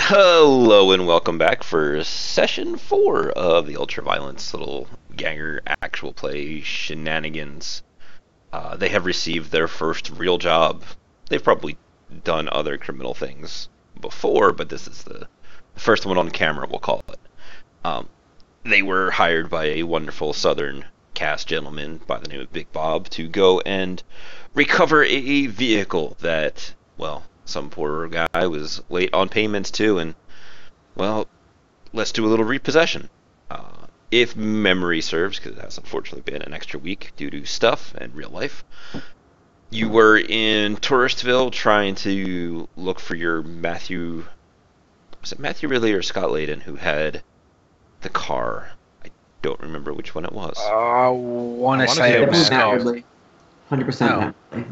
Hello and welcome back for session 4 of the Ultraviolents little ganger actual play shenanigans. They have received their first real job. They've probably done other criminal things before, but this is the first one on camera, we'll call it. They were hired by a wonderful southern cast gentleman by the name of Big Bob to go and recover a vehicle that, well, some poor guy was late on payments too, and, well, let's do a little repossession. If memory serves, because it has unfortunately been an extra week due to stuff and real life, you were in Touristville trying to look for your Matthew... Was it Matthew Ridley or Scott Layden who had the car? I don't remember which one it was. I want to say it was Matt Ridley. 100% Matt Ridley.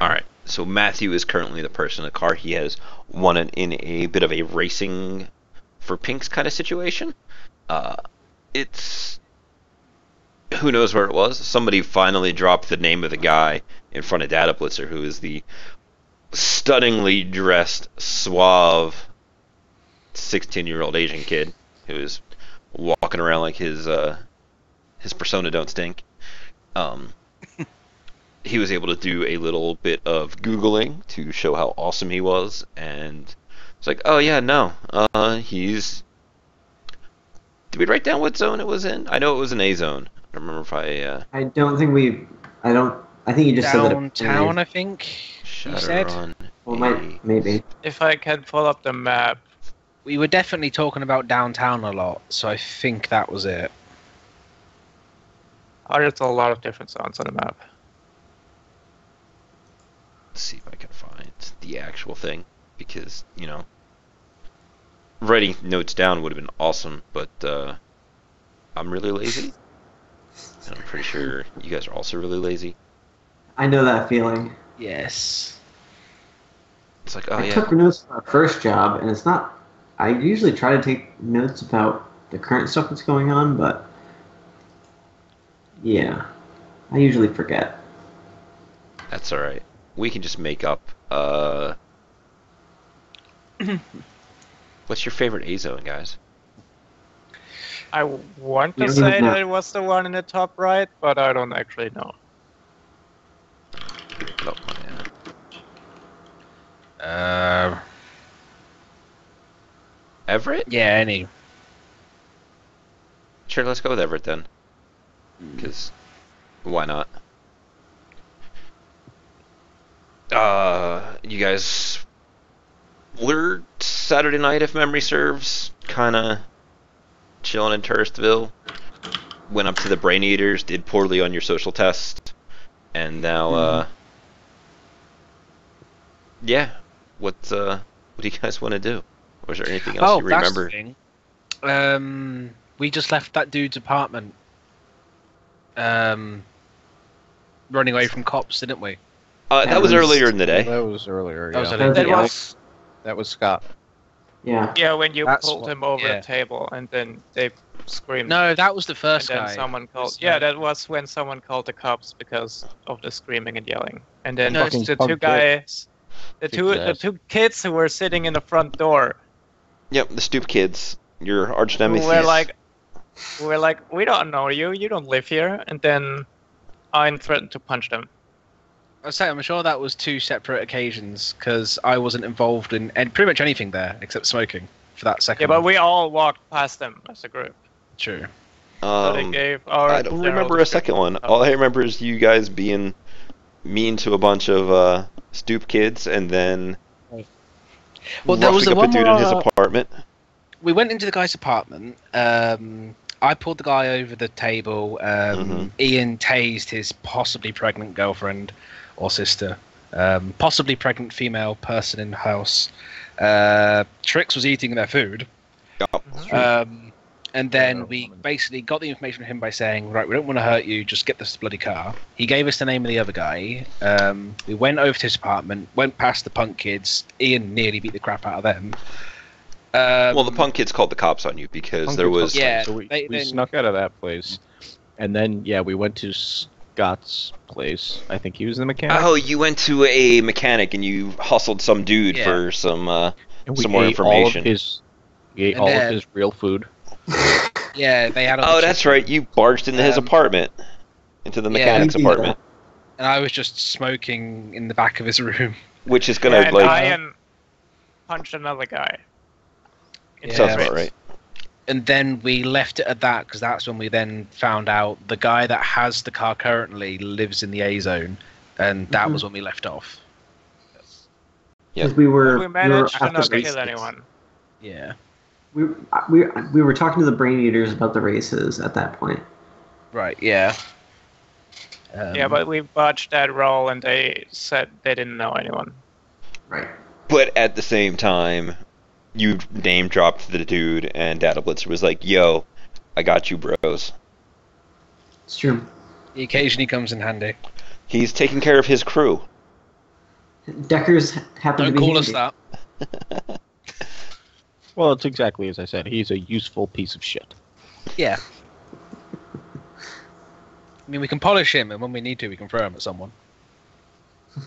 Alright, so Matthew is currently the person in the car. He has won in a bit of a racing for pinks kind of situation. It's... Who knows where it was? Somebody finally dropped the name of the guy in front of Data Blitzer, who is the stunningly dressed, suave 16-year-old Asian kid who is walking around like his persona don't stink. He was able to do a little bit of Googling to show how awesome he was, and it's like, oh yeah, no, he's... Did we write down what zone it was in? I know it was an A zone. I don't remember if I don't think we... I think you just said that... Downtown, I think you said? Well, maybe. If I can pull up the map. We were definitely talking about downtown a lot, so I think that was it. Oh, there's a lot of different zones on the map. Let's see if I can find the actual thing, because, you know, writing notes down would have been awesome, but I'm really lazy. And I'm pretty sure you guys are also really lazy. I know that feeling. Yes. It's like, oh I yeah. took notes for our first job, and it's not... I usually try to take notes about the current stuff that's going on, but... Yeah. I usually forget. That's alright. We can just make up, What's your favorite A-zone, guys? I want to say that it was the one in the top right, but I don't actually know. Oh, yeah. Everett? Yeah, any. Sure, let's go with Everett then. Because, why not? You guys were Saturday night, if memory serves, kinda chilling in Touristville. Went up to the Brain Eaters, did poorly on your social test, and now, yeah. What do you guys want to do? Or is there anything else you remember? That's the thing. We just left that dude's apartment. Running away from cops, didn't we? That was earlier in the day. That was earlier, yeah. That was Scott. Yeah. Yeah, when you That's pulled him over the table and then they screamed. No, that was the first and then guy. someone called. Yeah, that was when someone called the cops because of the screaming and yelling. And then Fucking the punk two guys, the two kids who were sitting in the front door. Yep, the stoop kids. Your arch nemesis. We're like, we don't know you. You don't live here. And then I threatened to punch them. I'm sure that was two separate occasions because I wasn't involved in pretty much anything there except smoking for that second. Yeah, but we all walked past them as a group. True. So they gave I don't remember a second one. All I remember is you guys being mean to a bunch of stoop kids, and then there was roughing up a dude in his apartment. We went into the guy's apartment. I pulled the guy over the table. Ian tased his possibly pregnant girlfriend or sister, possibly pregnant female person in the house. Trix was eating their food. And then we basically got the information from him by saying, right, we don't want to hurt you, just get this bloody car. He gave us the name of the other guy. We went over to his apartment, went past the punk kids. Ian nearly beat the crap out of them. Well, the punk kids called the cops on you because there was... Yeah, so we snuck out of that place. And then, yeah, we went to Scott's place. I think he was the mechanic. Oh, you went to a mechanic and you hustled some dude for some And we some more ate information. We ate And all of then- his real food. Yeah, they had. All Oh, the that's chicken, right. You barged into his apartment, into the yeah. mechanic's We did. apartment, and I was just smoking in the back of his room. which is gonna Yeah, and like Ian punched another guy. Yeah. sounds about right. And then we left it at that because that's when we then found out the guy that has the car currently lives in the A zone, and that was when we left off. Yep. Because we were We managed to at the not races. kill anyone. Yeah. We were talking to the brain eaters about the races at that point. Right. Yeah. Yeah, but we botched that roll, and they said they didn't know anyone. Right. But at the same time, you name dropped the dude, and Data Blitzer was like, "Yo, I got you, bros." It's true. he occasionally comes in handy. He's taking care of his crew. Deckers happen Don't to be call us handy. that. Well, it's exactly as I said. He's a useful piece of shit. Yeah. I mean, we can polish him, and when we need to, we can throw him at someone.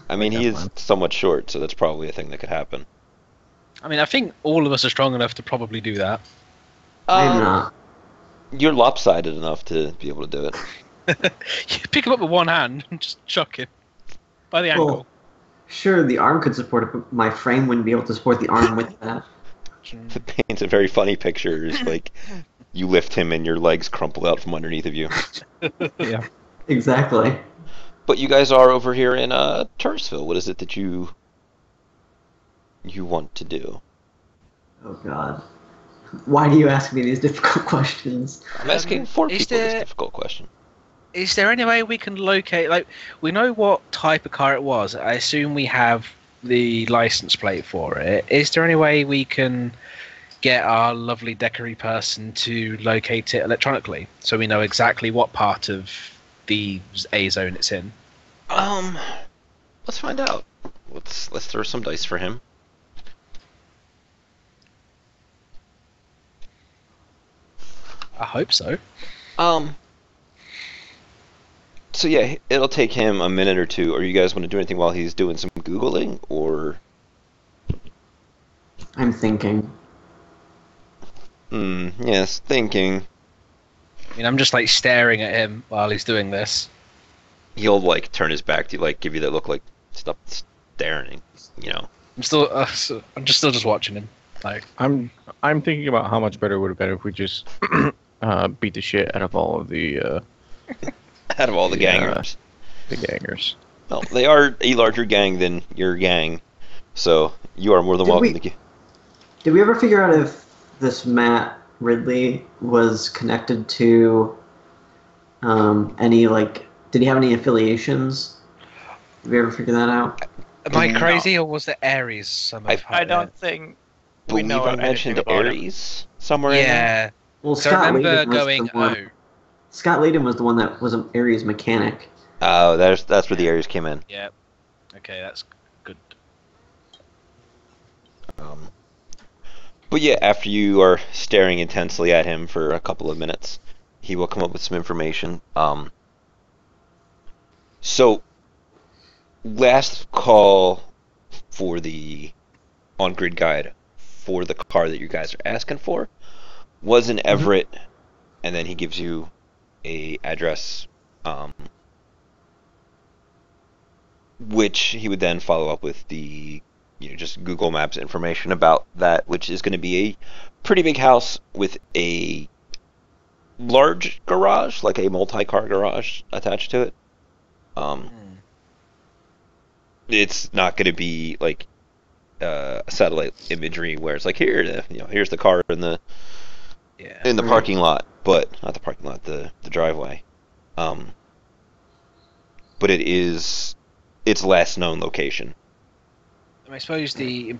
I mean, he That's is fine. somewhat short, so that's probably a thing that could happen. I mean, I think all of us are strong enough to probably do that. I'm not. You're lopsided enough to be able to do it. You pick him up with one hand and just chuck him by the ankle. Well, sure, the arm could support it, but my frame wouldn't be able to support the arm with that. It paints a very funny picture. It's like you lift him and your legs crumple out from underneath of you. Yeah. Exactly. But you guys are over here in Tursville. What is it that you want to do? Oh God. Why do you ask me these difficult questions? I'm asking four is people this there- difficult question. Is there any way we can locate, like, we know what type of car it was. I assume we have the license plate for it. Is there any way we can get our lovely Deckery person to locate it electronically so we know exactly what part of the A zone it's in? Let's find out. Let's throw some dice for him. I hope so. So yeah, it'll take him a minute or two. Or you guys want to do anything while he's doing some Googling, or? I'm thinking. Yes, thinking. I mean, I'm just like staring at him while he's doing this. He'll like turn his back to you, like give you that look, like stop staring. You know. I'm still just watching him. Like, I'm thinking about how much better it would have been if we just beat the shit out of all of the Out of all the Yeah. gangers. the gangers. Well, they are a larger gang than your gang, so you are more than Did welcome we- to. Did we ever figure out if this Matt Ridley was connected to any, like, did he have any affiliations? Did we ever figure that out? am I No. crazy, or was it Ares? Some of I don't think we Believe know I anything mentioned about him. Ares somewhere in there. Yeah. Well, So I Scott remember Layden was going, the one. oh, Scott Layden was the one that was an Ares mechanic. Oh, that's where the Ares came in. yeah. Okay, that's good. But yeah, after you are staring intensely at him for a couple of minutes, he will come up with some information. So, last call for the on-grid guide for the car that you guys are asking for was in Everett, and then he gives you a address, which he would then follow up with the just Google Maps information about that, which is going to be a pretty big house with a large garage, like a multi-car garage attached to it. It's not going to be like satellite imagery where it's like here's the car in the Yeah. parking lot, but not the parking lot, the driveway. But it is its last known location. I suppose the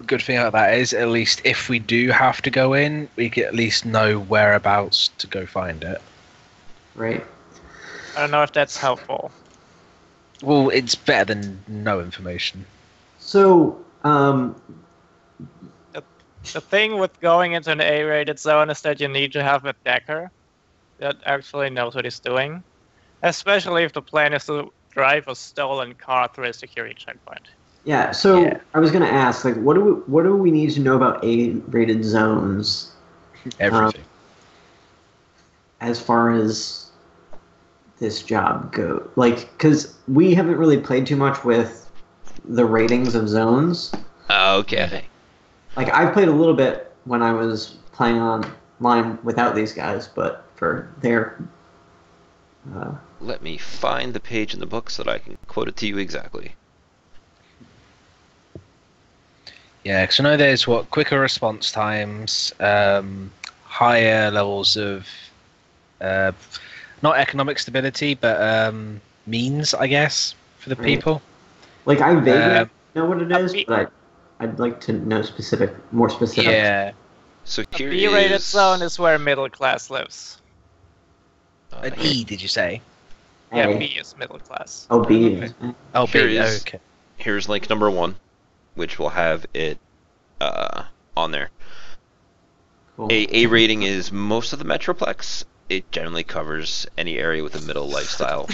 good thing about that is, at least if we do have to go in, we can at least know whereabouts to go find it. Right? I don't know if that's helpful. Well, it's better than no information. So, The thing with going into an A-rated zone is that you need to have a decker that actually knows what he's doing, especially if the plan is to drive a stolen car through a security checkpoint. Yeah. So Yeah. I was gonna ask, like, what do we need to know about A-rated zones Everything. as far as this job go? Like, because we haven't really played too much with the ratings of zones. Okay. Like, I played a little bit when I was playing online without these guys, but for their Let me find the page in the book so that I can quote it to you exactly. Yeah, because I know there's quicker response times, higher levels of not economic stability, but means, I guess, for the Right. people. like I vaguely Um, know what it is, but I'd like to know more specific. Yeah, So A here B-rated is zone is where middle class lives. an E, did you say? Yeah, A. B is middle class. Oh, B. Okay. Oh, Here B. is- Okay. here's link number 1, which will have it on there. Cool. A rating is most of the Metroplex. It generally covers any area with a middle lifestyle,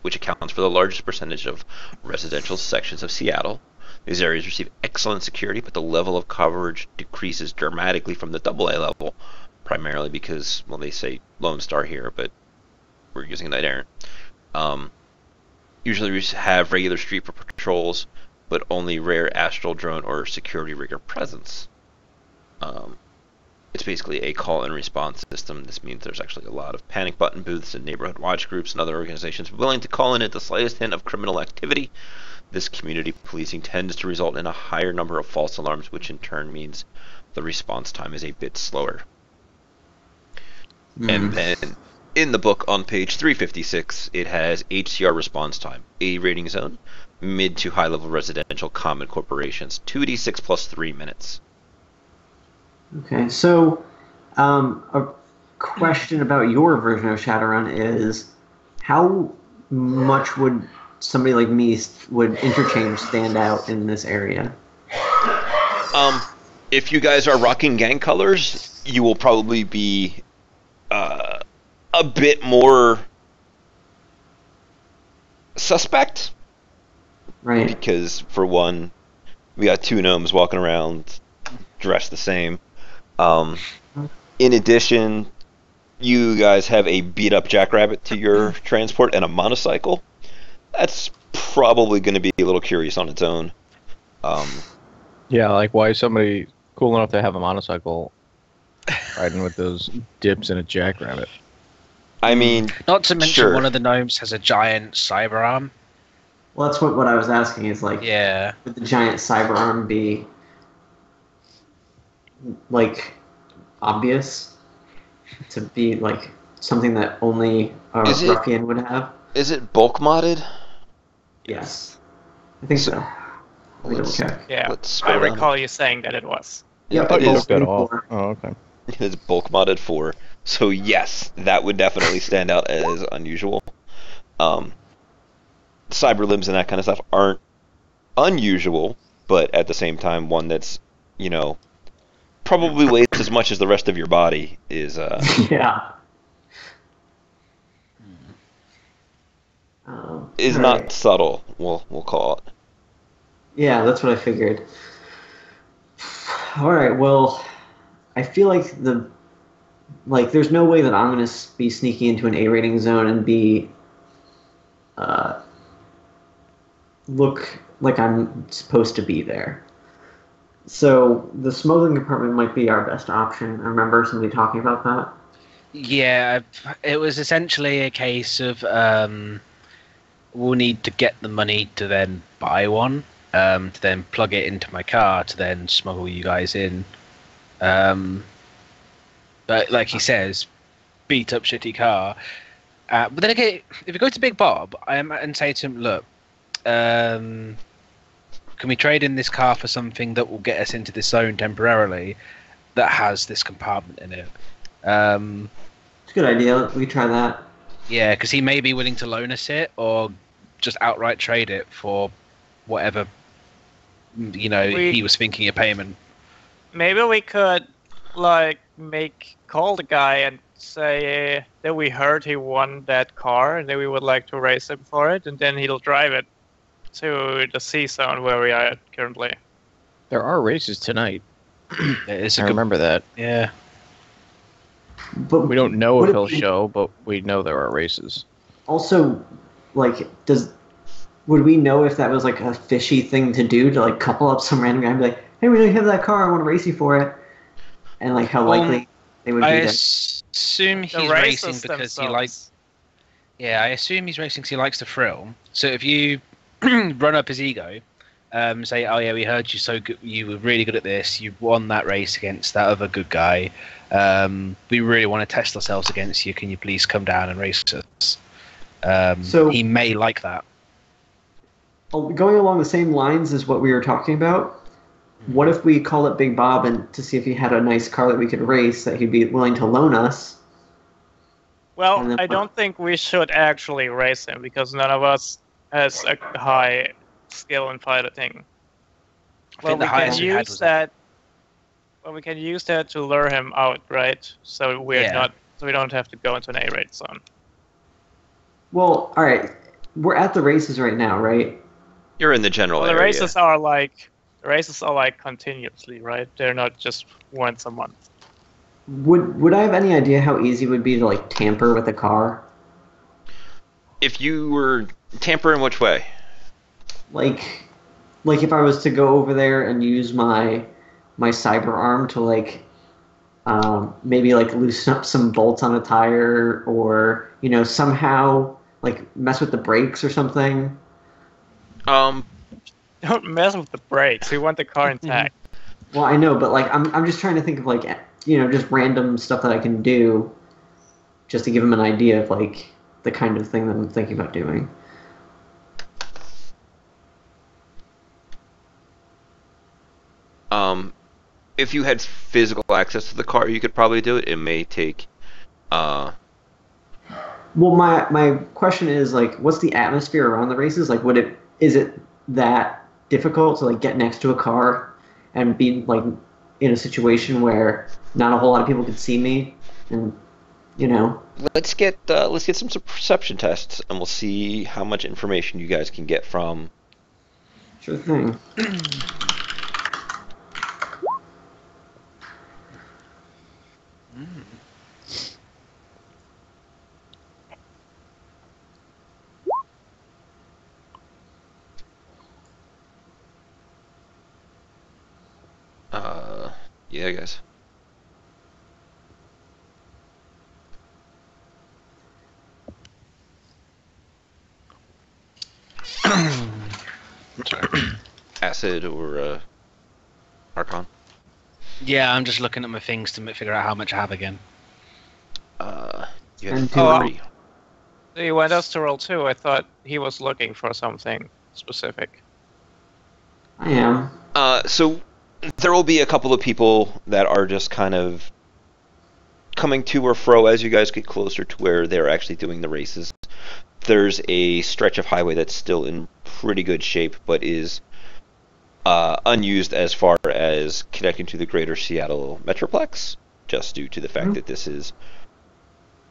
which accounts for the largest percentage of residential sections of Seattle. These areas receive excellent security, but the level of coverage decreases dramatically from the AA level, primarily because, well, they say Lone Star here, but we're using Knight Errant. Usually we have regular street patrols, but only rare astral drone or security rigger presence. It's basically a call and response system. This means there's actually a lot of panic button booths and neighborhood watch groups and other organizations willing to call in at the slightest hint of criminal activity. This community policing tends to result in a higher number of false alarms, which in turn means the response time is a bit slower. And then in the book on page 356, it has HCR response time, A rating zone, mid to high level residential common corporations, 2d6 plus 3 minutes. Okay, so a question about your version of Shadowrun is how much would somebody like me would interchange stand out in this area? If you guys are rocking gang colors, you will probably be a bit more suspect. Right. Because, for one, we got 2 gnomes walking around dressed the same. In addition, you guys have a beat-up jackrabbit to your transport and a motorcycle. That's probably going to be a little curious on its own. Yeah, like why is somebody cool enough to have a motorcycle riding with those dips and a jackrabbit? I mean, Not to mention sure. one of the gnomes has a giant cyber arm. Well, that's what I was asking is like, Yeah. would the giant cyber arm be like obvious to be like something that only a Is it- ruffian would have? Is it bulk modded? Yes, I think so. Let me double Let's- check. Yeah, Let's I scroll down. recall you saying that it was. Yep, it You is. looked that bulk off. four. Oh, okay. It is bulk modded 4. So yes, that would definitely stand out as unusual. Cyber limbs and that kind of stuff aren't unusual, but at the same time, one that's, probably weighs as much as the rest of your body is Yeah. is all not right. subtle. We'll call it. Yeah, that's what I figured. All right. Well, I feel like there's no way that I'm gonna be sneaking into an A rating zone and be look like I'm supposed to be there. So the smuggling compartment might be our best option. I remember somebody talking about that. Yeah, it was essentially a case of we'll need to get the money to then buy one, to then plug it into my car, to then smuggle you guys in. But like he says, beat up shitty car. But then again, if you go to Big Bob and say to him, look, can we trade in this car for something that will get us into this zone temporarily that has this compartment in it? It's a good idea. We could try that. Yeah, because he may be willing to loan us it or just outright trade it for whatever, he was thinking of payment. Maybe we could, call the guy and say that we heard he won that car and that we would like to race him for it, and then he'll drive it to the C zone where we are at currently. There are races tonight. It's I remember that. Yeah. But We don't know would if it he'll be- show, but we know there are races. Also, like, would we know if that was like a fishy thing to do to like couple up some random guy and be like, "Hey, we know you have that car. I want to race you for it," and like how likely they would I be to. assume The he's races racing because he themselves. likes. Yeah, I assume he's racing because he likes the thrill. So if you run up his ego, say, "Oh yeah, we heard you so good. You were really good at this. You won that race against that other good guy. We really want to test ourselves against you. Can you please come down and race us?" So- he may like that. Going along the same lines as what we were talking about, what if we call it Big Bob and to see if he had a nice car that we could race that he'd be willing to loan us? Well, And then- I don't think we should actually race him because none of us has a high skill in piloting. Well, think the we can highest we had use was that. Well, we can use that to lure him out, right? So we don't have to go into an A-rate zone. Well, all right, we're at the races right now, right? You're in the general Well, the area. races are like continuously, right? They're not just once a month. Would I have any idea how easy it would be to like tamper with a car? If you were tamper in which way? Like if I was to go over there and use my cyber arm to like maybe like loosen up some bolts on a tire, or somehow like mess with the brakes or something. Don't mess with the brakes. We want the car intact. Well, I know, but like I'm just trying to think of like just random stuff that I can do, just to give him an idea of like the kind of thing that I'm thinking about doing. If you had physical access to the car, you could probably do it. It may take. Well, my question is like, what's the atmosphere around the races? Like, is it that difficult to like get next to a car and be like in a situation where not a whole lot of people could see me, and Let's get some perception tests, and we'll see how much information you guys can get from. Sure thing. Yeah, guys. Acid or Archon? Yeah, I'm just looking at my things to figure out how much I have again. You have And three. He went us to roll 2. I thought he was looking for something specific. I am. So there will be a couple of people that are just kind of coming to or fro as you guys get closer to where they're actually doing the races. There's a stretch of highway that's still in pretty good shape, but is unused as far as connecting to the greater Seattle Metroplex, just due to the fact that this is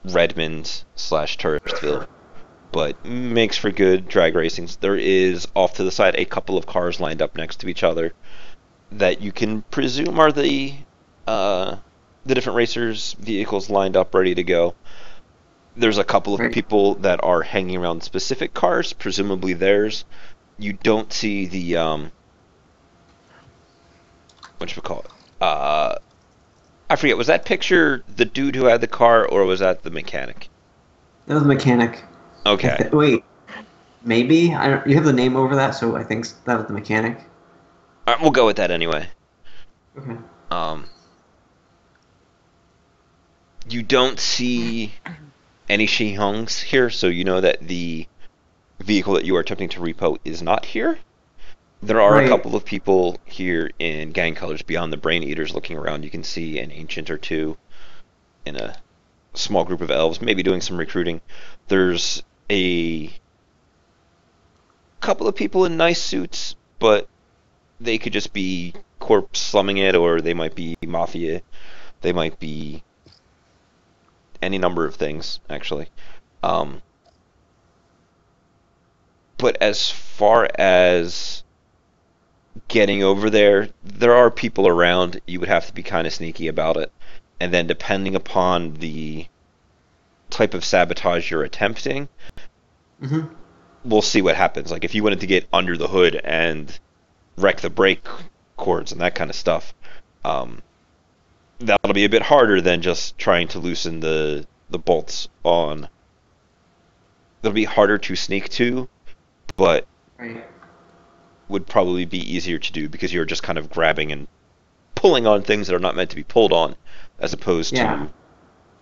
Redmond/Touristville, but makes for good drag racing. There is off to the side a couple of cars lined up next to each other that you can presume are the different racers' vehicles lined up ready to go. There's a couple of Right. people that are hanging around specific cars, presumably theirs. You don't see the whatchamacallit? I forget, was that picture the dude who had the car, or was that the mechanic? That was a mechanic. Okay. Wait, maybe you have the name over that, so I think that was the mechanic. Alright, we'll go with that anyway. Okay. You don't see any Shihongs here, so you know that the vehicle that you are attempting to repo is not here. There are Right. a couple of people here in gang colors beyond the Brain Eaters looking around. You can see an ancient or two in a small group of elves, maybe doing some recruiting. There's a couple of people in nice suits, but they could just be corpse slumming it, or they might be mafia. They might be any number of things, actually. But as far as getting over there, there are people around. You would have to be kind of sneaky about it. And then depending upon the type of sabotage you're attempting, we'll see what happens. Like if you wanted to get under the hood and wreck the brake cords and that kind of stuff, that'll be a bit harder than just trying to loosen the bolts on. It'll be harder to sneak to, but would probably be easier to do because you're just kind of grabbing and pulling on things that are not meant to be pulled on, as opposed to.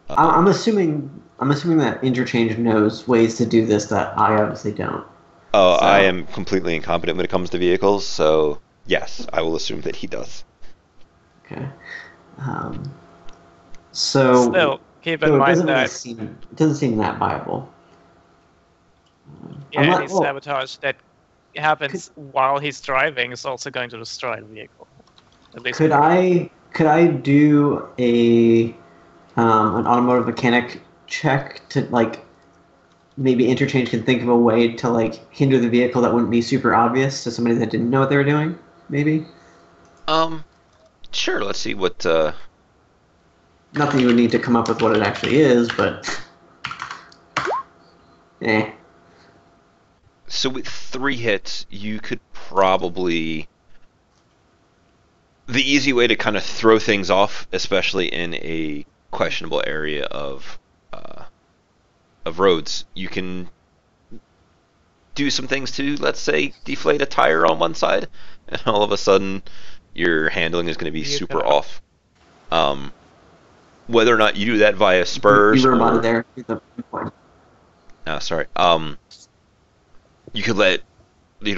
I'm assuming that Interchange knows ways to do this that I obviously don't. Oh, so. I am completely incompetent when it comes to vehicles, so yes, I will assume that he does. Okay. So still keep in mind that it doesn't seem that viable. Yeah, any sabotage that happens while he's driving is also going to destroy the vehicle. At least could I do an automotive mechanic check to like maybe Interchange can think of a way to like hinder the vehicle that wouldn't be super obvious to somebody that didn't know what they were doing? Maybe. Sure. Let's see what. Not that you would need to come up with what it actually is, but. So with 3 hits, you could probably. The easy way to kind of throw things off, especially in a questionable area of roads, you can do some things to, let's say, deflate a tire on one side, and all of a sudden your handling is going to be super off. Whether or not you do that via spurs, you were about there. Oh, sorry. You could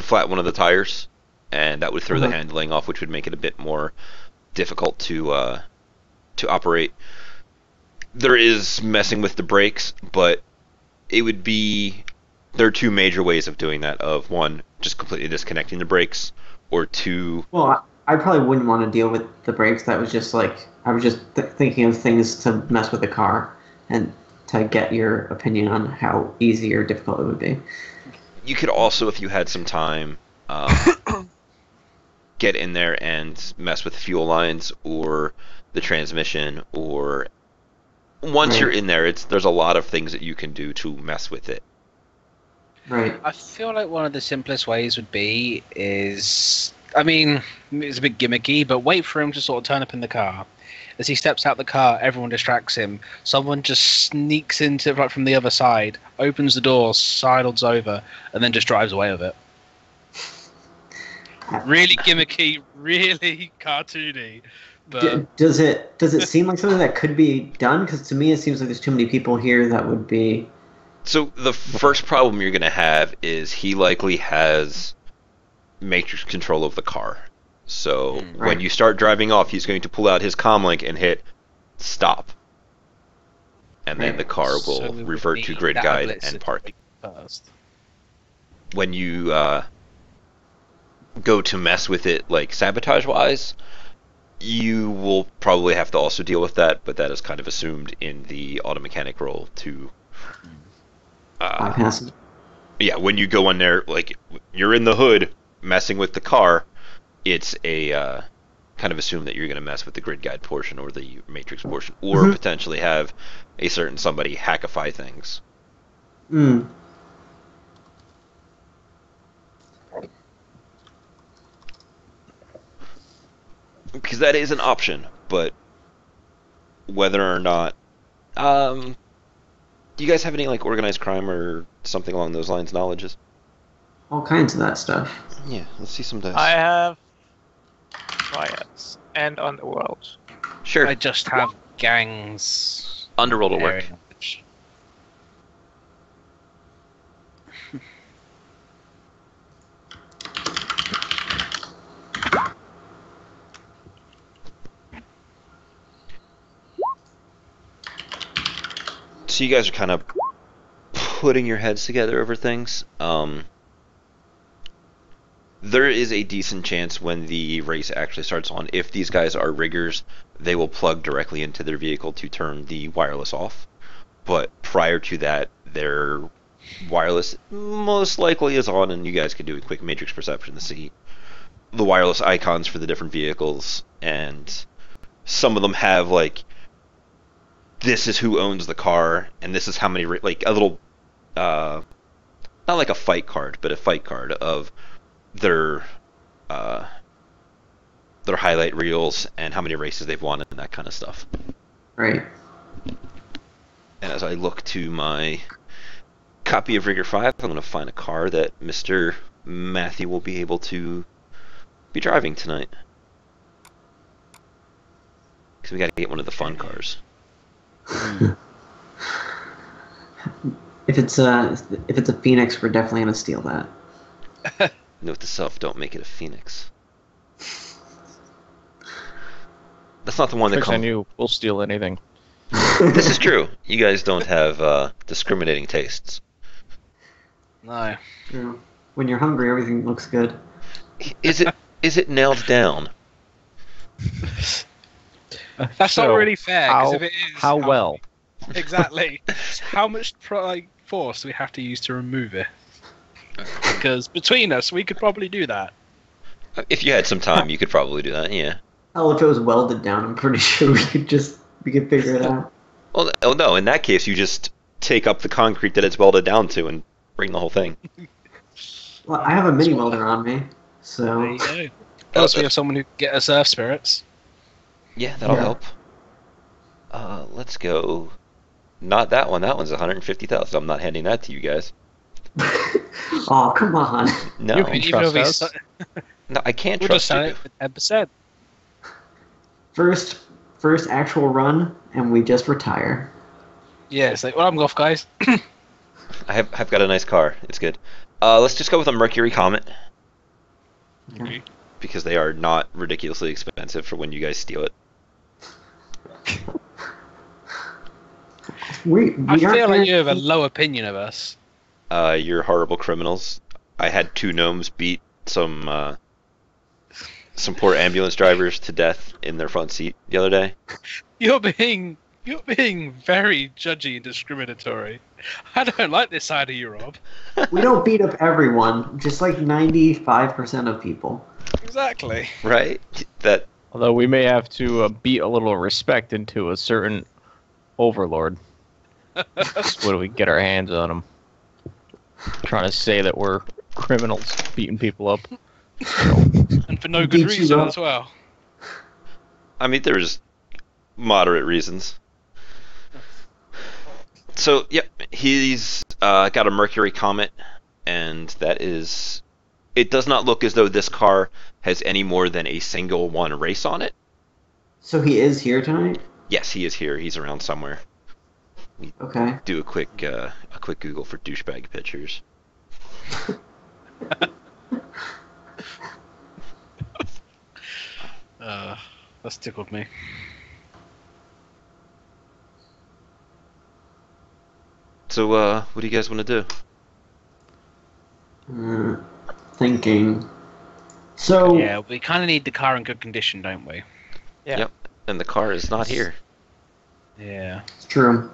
flat one of the tires, and that would throw the handling off, which would make it a bit more difficult to operate. There is messing with the brakes, but it would be. There are 2 major ways of doing that. Of 1, just completely disconnecting the brakes, or 2. Well, I probably wouldn't want to deal with the brakes. That was just like I was just thinking of things to mess with the car, and to get your opinion on how easy or difficult it would be. You could also, if you had some time, get in there and mess with fuel lines or the transmission, or once you're in there, there's a lot of things that you can do to mess with it. Right. I feel like one of the simplest ways would be it's a bit gimmicky, but wait for him to sort of turn up in the car. As he steps out the car, everyone distracts him. Someone just sneaks into right from the other side, opens the door, sidles over, and then just drives away with it. Really gimmicky, really cartoony. But does it seem like something that could be done? Because to me, it seems like there's too many people here that would be. So the first problem you're going to have is he likely has matrix control of the car. So when you start driving off, he's going to pull out his comlink and hit stop. And then the car will revert to grid guide and park. First. When you go to mess with it, like sabotage-wise, you will probably have to also deal with that, but that is kind of assumed in the auto mechanic role to... bypass it. Yeah, when you go in there, like, you're in the hood messing with the car, it's a kind of assume that you're going to mess with the grid guide portion or the matrix portion, or potentially have a certain somebody hackify things. Because that is an option, but whether or not... do you guys have any like organized crime or something along those lines knowledges? All kinds of that stuff. Yeah, let's see some dice. I have riots and underworld. Sure. I just have gangs. Underworld will work. So you guys are kind of putting your heads together over things. There is a decent chance when the race actually starts on, if these guys are riggers, they will plug directly into their vehicle to turn the wireless off. But prior to that, they're wireless most likely is on, and you guys could do a quick matrix perception to see the wireless icons for the different vehicles, and some of them have like, this is who owns the car, and this is how many, like a little, not like a fight card, but a fight card of their highlight reels and how many races they've won and that kind of stuff. Right. And as I look to my copy of Rigor 5, I'm going to find a car that Mr. Matthew will be able to be driving tonight. Because we got to get one of the fun cars. If it's a Phoenix, we're definitely gonna steal that. Note to self: don't make it a Phoenix. That's not the one that Tricks on comes. you. We'll steal anything. This is true. You guys don't have discriminating tastes. No. True. When you're hungry, everything looks good. Is it nailed down? That's not really fair. 'Cause How, if it is, how well? Exactly. How much force do we have to use to remove it? Because between us, we could probably do that. If you had some time, you could probably do that. Yeah. Hell, if it was welded down, I'm pretty sure we could figure it out. Well, oh no. In that case, you just take up the concrete that it's welded down to and bring the whole thing. Well, I have a mini welder on me, There so you go. Plus, we have someone who can get us earth spirits. Yeah, that'll Yeah. help. Let's go. Not that one. That one's 150,000. I'm not handing that to you guys. oh, come on. No, You can trust us. no, I can't We'll just trust sell you. it for 10%. First actual run, and we just retire. Yeah, it's like, well, I'm off, guys. I've got a nice car. It's good. Let's just go with a Mercury Comet Okay. because they are not ridiculously expensive for when you guys steal it. We I feel aren't like you have a gonna- low opinion of us. You're horrible criminals. I had 2 gnomes beat some poor ambulance drivers to death in their front seat the other day. You're being very judgy and discriminatory. I don't like this side of you, Rob. We don't beat up everyone, just like 95% of people. Exactly. Right? That Although we may have to beat a little respect into a certain overlord. When we get our hands on him. Trying to say that we're criminals beating people up. And for no Beat good you reason up. as well. I mean, there's moderate reasons. So, yep, he's got a Mercury Comet, and that is... It does not look as though this car has any more than a single one race on it. So he is here tonight? Yes, he is here. He's around somewhere. Okay. Do a quick Google for douchebag pictures. That's tickled me. So, what do you guys want to do? Thinking. So Yeah, we kind of need the car in good condition, don't we? Yeah. Yep. And the car is not here. Yeah. it's true.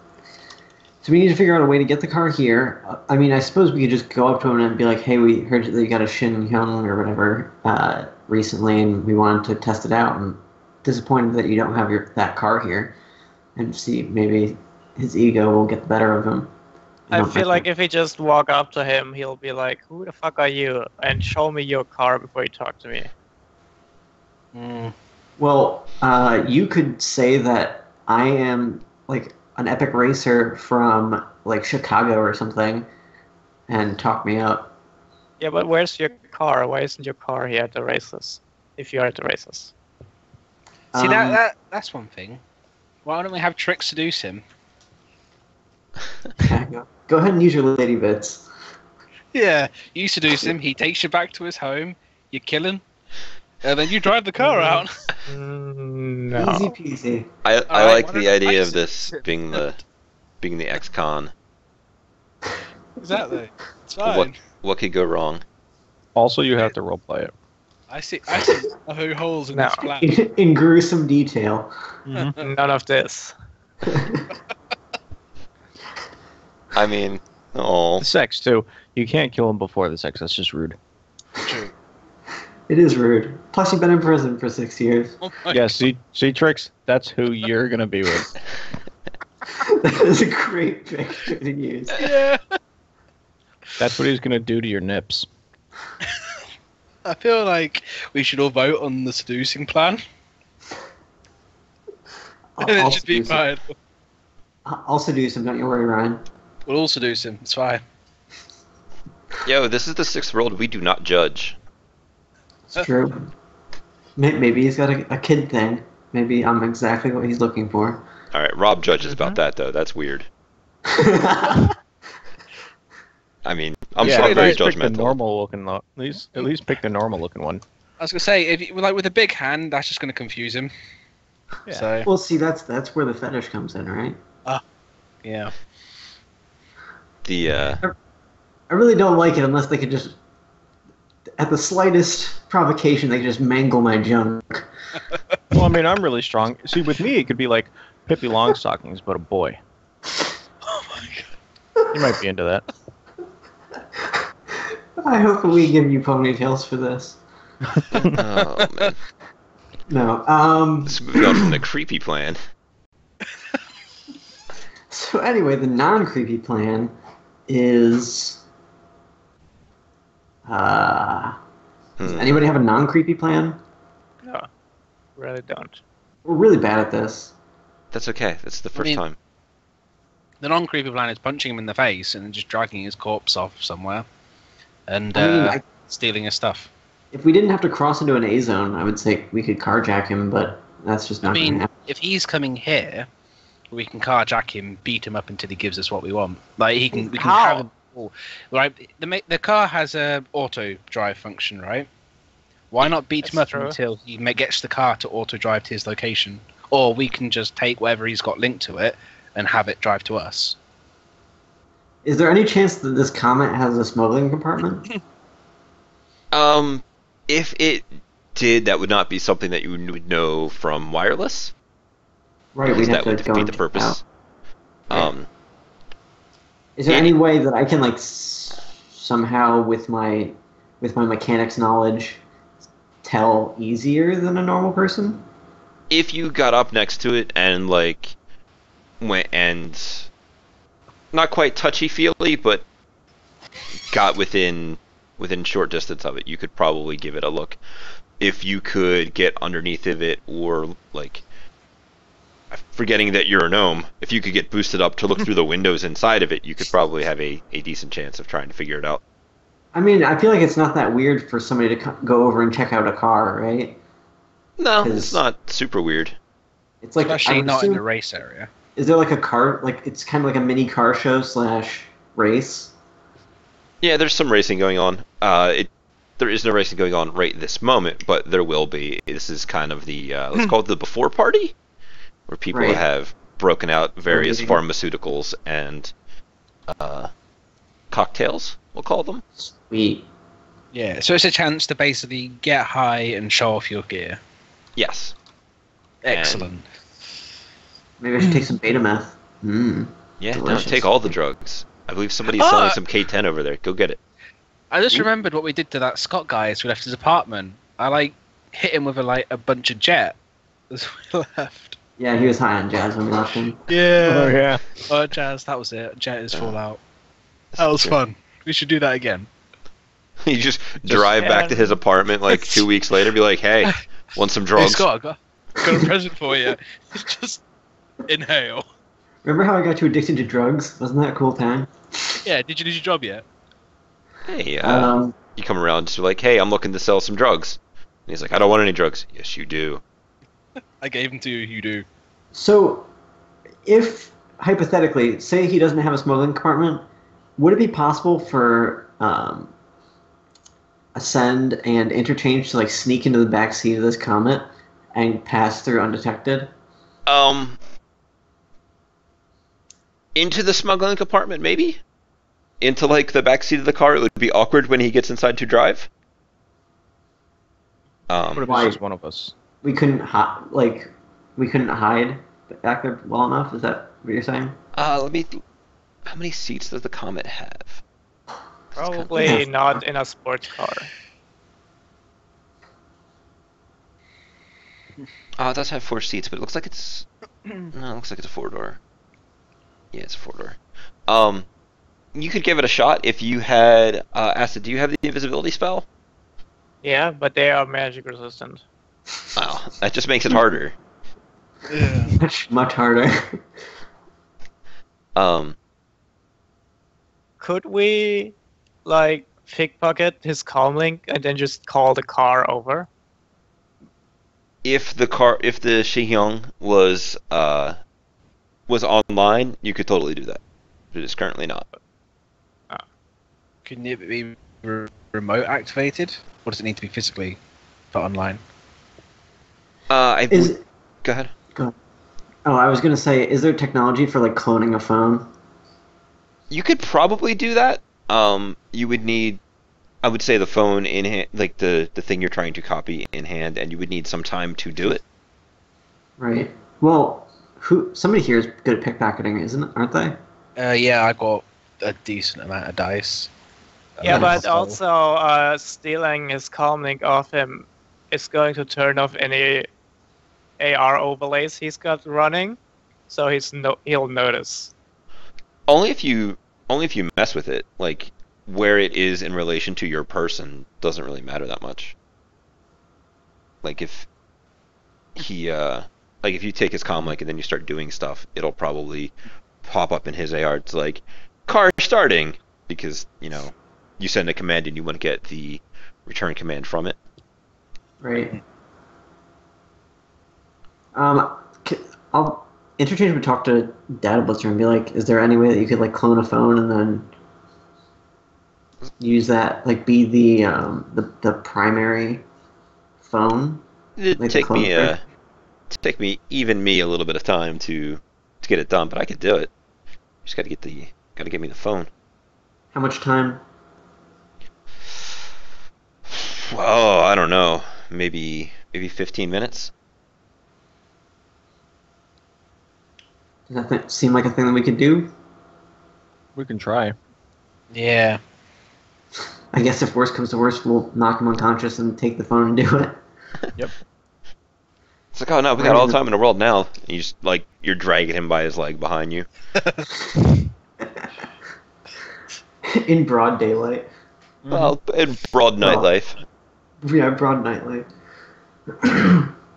So we need to figure out a way to get the car here. I mean, I suppose we could just go up to him and be like, "Hey, we heard that you got a Shin Hyun or whatever recently, and we wanted to test it out. I'm disappointed that you don't have that car here." And see, maybe his ego will get the better of him. I feel like if we just walk up to him, he'll be like, "Who the fuck are you?" and show me your car before you talk to me. Mm. Well, you could say that I am like an epic racer from like Chicago or something, and talk me up. Yeah, but where's your car? Why isn't your car here at the races? If you are at the races. See, Um, that's one thing. Why don't we have Trick seduce him? Go ahead and use your lady bits. Yeah, you seduce him, he takes you back to his home, you kill him, and then you drive the car out. No. Easy peasy. I Alright, like why the don't idea I of this sit- being the ex-con. Exactly. It's fine. What could go wrong? Also, you have to roleplay it. I see no holes in No. this plan. In gruesome detail. None of this. I mean, Oh, The sex too. You can't kill him before the sex. That's just rude. True. It is rude. Plus, you've been in prison for 6 years. Oh my Yeah. God. See, Trix. That's who you're gonna be with. That is a great picture to use. Yeah. That's what he's gonna do to your nips. I feel like we should all vote on the seducing plan. And it I'll should be seduce him. fine. I'll seduce him. Don't you worry, Ryan. We'll all seduce him. It's fine. yo, this is the sixth world. We do not judge. It's true. Maybe he's got a kid thing. Maybe I'm exactly what he's looking for. All right, Rob judges about that though. That's weird. I mean, I'm yeah, sure I'm at very least pick the judgmental. normal looking. At least pick the normal looking one. I was gonna say, if you, like with a big hand, that's just gonna confuse him. Yeah. So Well, see, that's where the fetish comes in, right? yeah. The I really don't like it unless they could just, at the slightest provocation, they could just mangle my junk. Well, I mean, I'm really strong. See, with me, it could be like Pippi Longstockings, but a boy. Oh my God. You might be into that. I hope we give you ponytails for this. oh man, No. this is moving on from the creepy plan. So anyway, the non-creepy plan is. Does anybody have a non-creepy plan? No, really don't. We're really bad at this. That's okay. That's the first mean- time. The non-creepy plan is punching him in the face and then just dragging his corpse off somewhere, and I mean, stealing his stuff. if we didn't have to cross into an A zone, I would say we could carjack him, but that's just I not going to mean, happen. if he's coming here, we can carjack him, beat him up until he gives us what we want. Like we can How? have him. Right, the car has a auto drive function, right? Why not beat him up That's true. until he gets the car to auto drive to his location, or we can just take whatever he's got linked to it and have it drive to us. Is there any chance that this Comet has a smuggling compartment? If it did, that would not be something that you would know from wireless. Right, Because we'd have that would to go defeat and the check purpose. it out. Um, Is there Yeah. any way that I can like somehow with my mechanics knowledge tell easier than a normal person? if you got up next to it and like went and not quite touchy-feely, but got within short distance of it, you could probably give it a look. If you could get underneath of it, or like, forgetting that you're a gnome, if you could get boosted up to look through the windows inside of it, you could probably have a decent chance of trying to figure it out. I mean, I feel like it's not that weird for somebody to go over and check out a car, right? No, 'Cause- it's not super weird. It's like Especially I would not in assume- the race area. Is there like a car? Like it's kind of like a mini car show / race. Yeah, there's some racing going on. There is no racing going on right this moment, but there will be. This is kind of the let's call it the before party, where people Right. have broken out various Okay. pharmaceuticals and cocktails. We'll call them. Sweet. Yeah, so it's a chance to basically get high and show off your gear. Yes. Excellent. Maybe I should take some beta meth. Yeah. No, Delicious. take all the drugs. I believe somebody's selling some K10 over there. Go get it. I just remembered what we did to that Scott guy as we left his apartment. I like hit him with a bunch of jet as we left. Yeah, he was high on jazz when we left him. Oh yeah. Oh, Jazz, that was it. Jet is Fallout. This That is was good. fun. We should do that again. You just drive back to his apartment like 2 weeks later, be like, "Hey, want some Hey, drugs?" Scott, I got a present for you. Just inhale. Remember how I got you addicted to drugs? Wasn't that a cool time? Yeah, did you do your job yet? Hey, Um, you come around just be like, "Hey, I'm looking to sell some drugs." And he's like, "I don't want any drugs." Yes, you do. I gave them to you, you do. So, if hypothetically, say he doesn't have a smuggling compartment, would it be possible for Ascend and Interchange to like sneak into the back seat of this Comet and pass through undetected? Into the smuggling compartment, maybe? Into like the back seat of the car. It would be awkward when he gets inside to drive. What if Why? it's just one of us? We couldn't hide back there well enough. Is that what you're saying? Let me How many seats does the Comet have? Probably not in a sports car. Oh, it does have 4 seats, but it looks like it's... No, it looks like it's a 4-door. Yeah, it's a 4-door. You could give it a shot if you had... Acid, do you have the invisibility spell? Yeah, but they are magic resistant. Wow, that just makes it harder. Much harder. Could we, like, pickpocket his comlink and then just call the car over? If the Shihyung was online, you could totally do that. But it's currently not. Couldn't it be remote activated? Or does it need to be physically put online? Go ahead. Oh, I was gonna say, is there technology for like cloning a phone? You could probably do that. You would need, I would say, the phone in hand, like the thing you're trying to copy in hand, and you would need some time to do it. Right. Well, somebody here is good at pickpocketing, aren't they? Yeah, I got a decent amount of dice. Yeah, but So- also stealing his comlink off him is going to turn off any AR overlays he's got running, so he'll notice. Only if you mess with it, like where it is in relation to your person doesn't really matter that much. Like if he like if you take his comlink and then you start doing stuff, it'll probably pop up in his AR. It's like car starting because you send a command and you want to get the return command from it. Right. I'll interchangeably talk to Data Blitzer and be like, is there any way that you could like clone a phone and then use that, like be the primary phone? It'd Like take me the a little bit of time to get it done, but I could do it. Just gotta get me the phone. How much time? Oh, I don't know. Maybe 15 minutes. Does that seem like a thing that we could do? We can try. Yeah. I guess if worst comes to worst, we'll knock him unconscious and take the phone and do it. Yep. It's like, oh no, we got all the time in the world now. And you just you're dragging him by his leg behind you. In broad daylight. Well, in broad nightlife. Yeah, broad nightlight.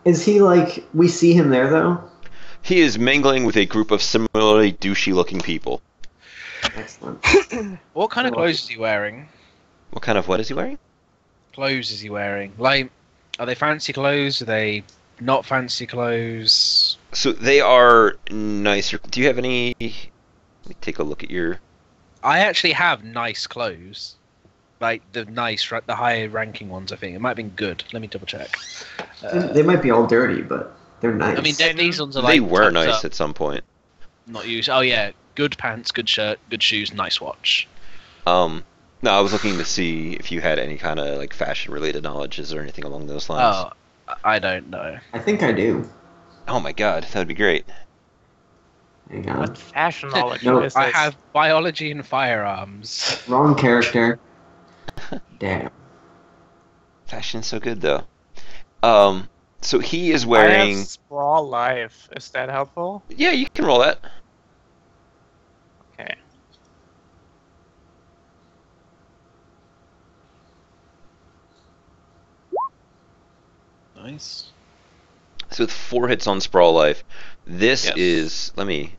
Is he like, we see him there though? He is mingling with a group of similarly douchey-looking people. Excellent. What kind of clothes is he wearing? What kind of what is he wearing? Clothes is he wearing? Like, are they fancy clothes? Are they not fancy clothes? So they are nicer. Do you have any? Let me take a look at your. I actually have nice clothes. Like the higher ranking ones, I think. It might have been good. Let me double check. They might be all dirty, but they're nice. I mean, these ones are They like were tucked nice up, at some point. not used. Oh yeah, good pants, good shirt, good shoes, nice watch. No, I was looking to see if you had any kind of like fashion-related knowledges or anything along those lines. Oh, I don't know. I think I do. Oh my god, that would be great. Hang on. What fashion knowledge No, is this? I have biology and firearms. Wrong character. Damn. Fashion is so good though. So he is I wearing. have sprawl life. Is that helpful? Yeah, you can roll that. Okay. Nice. So with 4 hits on Sprawl Life, this Yes. is let me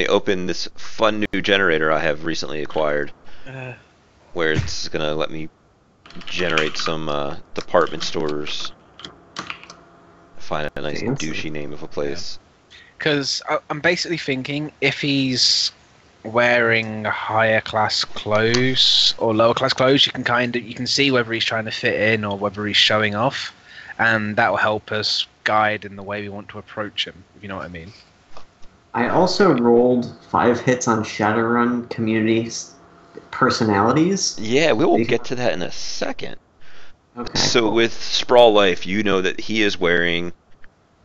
open this fun new generator I have recently acquired, where it's gonna let me generate some department stores. Find a nice Fancy. douchey name of a place. Because I'm basically thinking if he's wearing higher class clothes or lower class clothes, you can see whether he's trying to fit in or whether he's showing off, and that will help us guide in the way we want to approach him. If you know what I mean. I also rolled 5 hits on Shadowrun community personalities. Yeah, we will Big- get to that in a second. Okay. So cool. with Sprawl Life, you know that he is wearing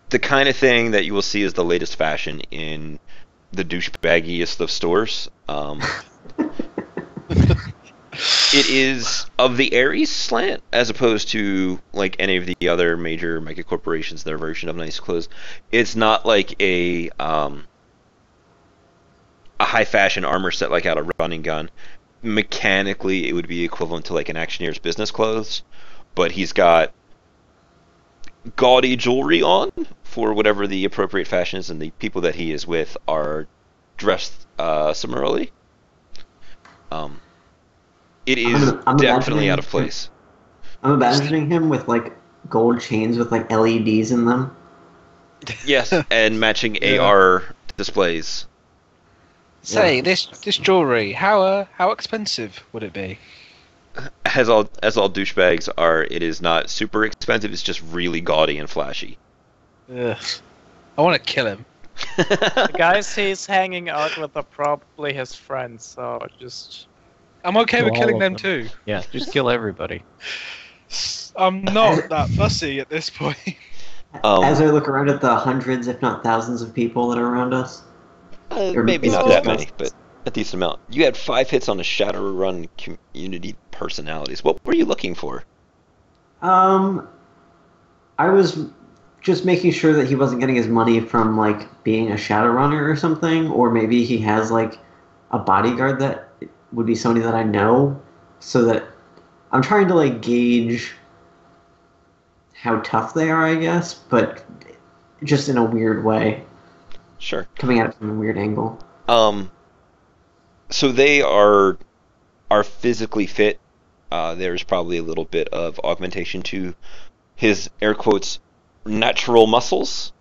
the kind of thing that you will see as the latest fashion in the douchebaggiest of stores. It is of the Aries slant, as opposed to like any of the other major mega corporations, their version of nice clothes. It's not like a high fashion armor set like out a running gun. Mechanically, it would be equivalent to like an Actioneer's business clothes, but he's got gaudy jewelry on for whatever the appropriate fashion is, and the people that he is with are dressed similarly. It is I'm definitely imagining out of place. I'm imagining him with like gold chains with like LEDs in them. Yes, and matching AR displays. Say, this jewelry, how expensive would it be? As all douchebags are, it is not super expensive. It's just really gaudy and flashy. Ugh. I want to kill him. The guys he's hanging out with are probably his friends, so just... I'm okay Kill with killing all them of too. Yeah, just kill everybody. I'm not that fussy at this point. As I look around at the hundreds, if not thousands, of people that are around us. Maybe Or- not that many, but a decent amount. You had 5 hits on the Shadowrun community personalities. What were you looking for? I was just making sure that he wasn't getting his money from like being a Shadowrunner or something, or maybe he has like a bodyguard that would be somebody that I know, so that I'm trying to like gauge how tough they are, I guess, but just in a weird way, Sure. coming at it from a weird angle. So they are physically fit. There's probably a little bit of augmentation to his air quotes natural muscles.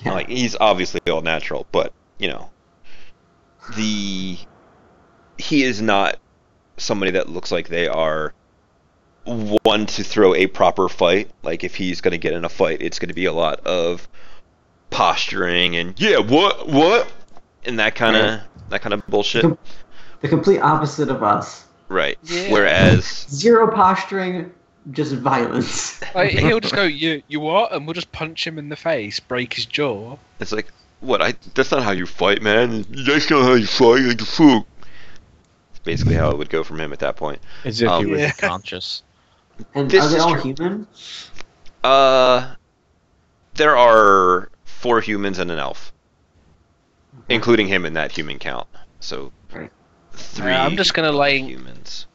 Yeah. Like he's obviously all natural, but you know, he is not somebody that looks like they are one to throw a proper fight. Like if he's going to get in a fight, it's going to be a lot of posturing and what and that kind of bullshit. The complete opposite of us. Right. Yeah. Whereas Zero posturing, just violence. Like, he'll just go, you what? And we'll just punch him in the face, break his jaw. it's like, that's not how you fight, man. That's not how you fight, like the fool. It's basically how it would go from him at that point. As if he was Yeah. conscious. And This are they is all true. human? There are 4 humans and an elf, including him in that human count. So Right. 3 I'm just gonna, like, humans.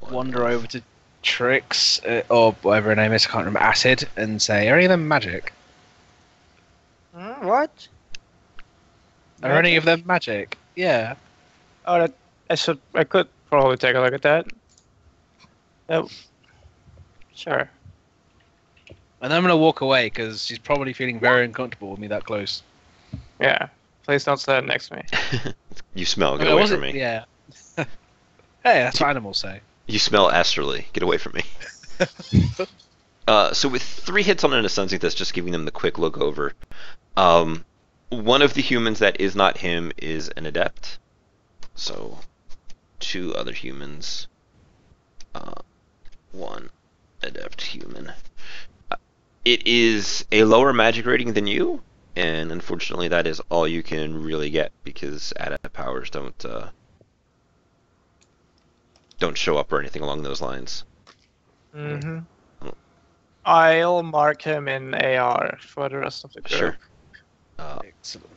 One Wander elf. over to Trix, or whatever her name is, I can't remember, Acid, and say, are any of them magic? What? Are any of them magic? Yeah. Oh, I could probably take a look at that. Oh, sure. And I'm gonna walk away, because she's probably feeling very uncomfortable with me that close. Yeah. Please don't stand next to me. You smell. Get No, away was from it- me. Yeah. Hey, that's what animals say. You smell astrally. Get away from me. So with 3 hits on an ascending, that's just giving them the quick look over. One of the humans that is not him is an adept. So 2 other humans. 1 adept human. It is a lower magic rating than you, and unfortunately that is all you can really get because adept powers don't show up or anything along those lines. Mm-hmm. I'll mark him in AR for the rest of the group. Sure. Excellent.